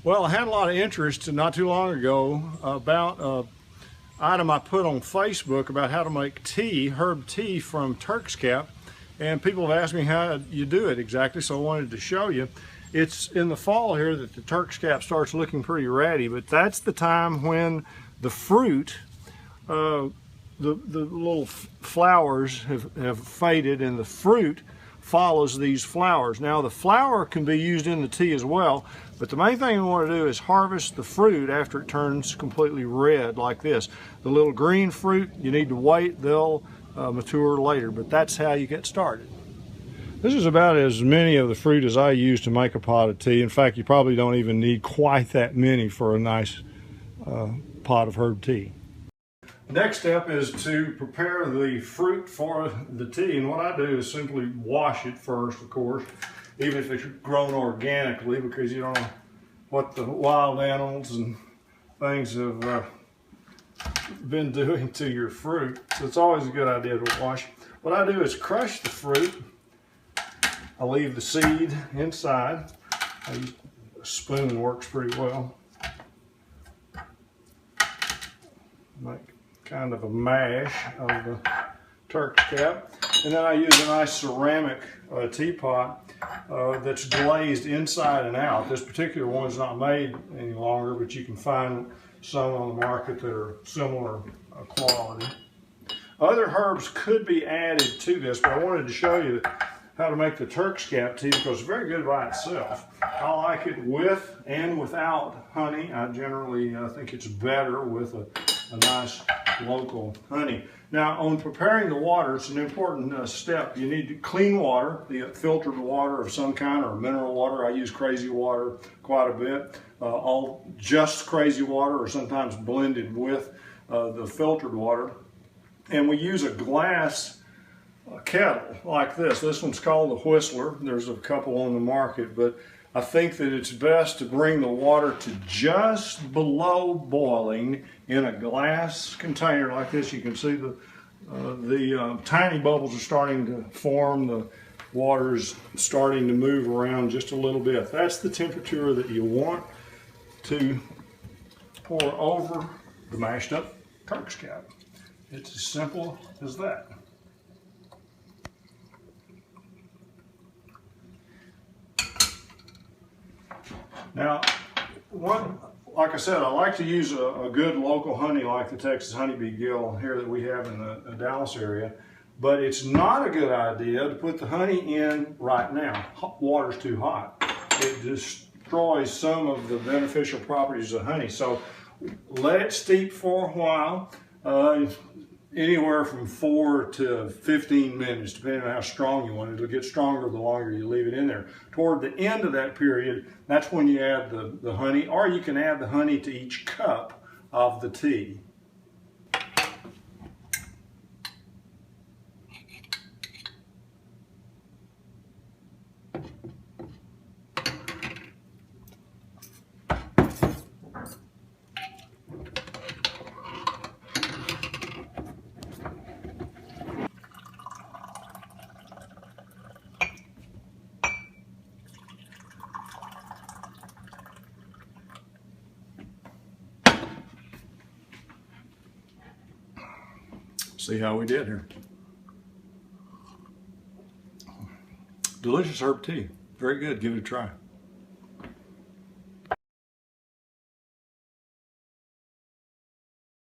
Well, I had a lot of interest not too long ago about an item I put on Facebook about how to make tea, herb tea from Turks Cap, and people have asked me how you do it exactly, so I wanted to show you. It's in the fall here that the Turks Cap starts looking pretty ratty, but that's the time when the fruit, the little flowers have faded and the fruit follows these flowers. Now the flower can be used in the tea as well, but the main thing we want to do is harvest the fruit after it turns completely red like this. The little green fruit, you need to wait, they'll mature later, but that's how you get started. This is about as many of the fruit as I use to make a pot of tea. In fact, you probably don't even need quite that many for a nice pot of herb tea. Next step is to prepare the fruit for the tea, and what I do is simply wash it first, of course, even if it's grown organically, because you don't know what the wild animals and things have been doing to your fruit, so it's always a good idea to wash. What I do is crush the fruit. I leave the seed inside. A spoon works pretty well. Like kind of a mash of the Turks Cap, and then I use a nice ceramic teapot that's glazed inside and out. This particular one's not made any longer, but you can find some on the market that are similar quality. Other herbs could be added to this, but I wanted to show you how to make the Turks Cap tea because it's very good by itself. I like it with and without honey. I generally think it's better with a nice local honey. Now, on preparing the water, it's an important step. You need clean water, the filtered water of some kind, or mineral water. I use crazy water quite a bit. All just crazy water, or sometimes blended with the filtered water. And we use a glass kettle like this. This one's called the Whistler. There's a couple on the market, but I think that it's best to bring the water to just below boiling in a glass container like this. You can see the tiny bubbles are starting to form. The water's starting to move around just a little bit. That's the temperature that you want to pour over the mashed up Turks Cap. It's as simple as that. Now, like I said, I like to use a good local honey like the Texas honeybee gill here that we have in the Dallas area, but it's not a good idea to put the honey in right now. Water's too hot. It destroys some of the beneficial properties of honey. So let it steep for a while, anywhere from 4 to 15 minutes, depending on how strong you want it. It'll get stronger the longer you leave it in there. Toward the end of that period, that's when you add the honey, or you can add the honey to each cup of the tea. See how we did here. Delicious herb tea. Very good. Give it a try.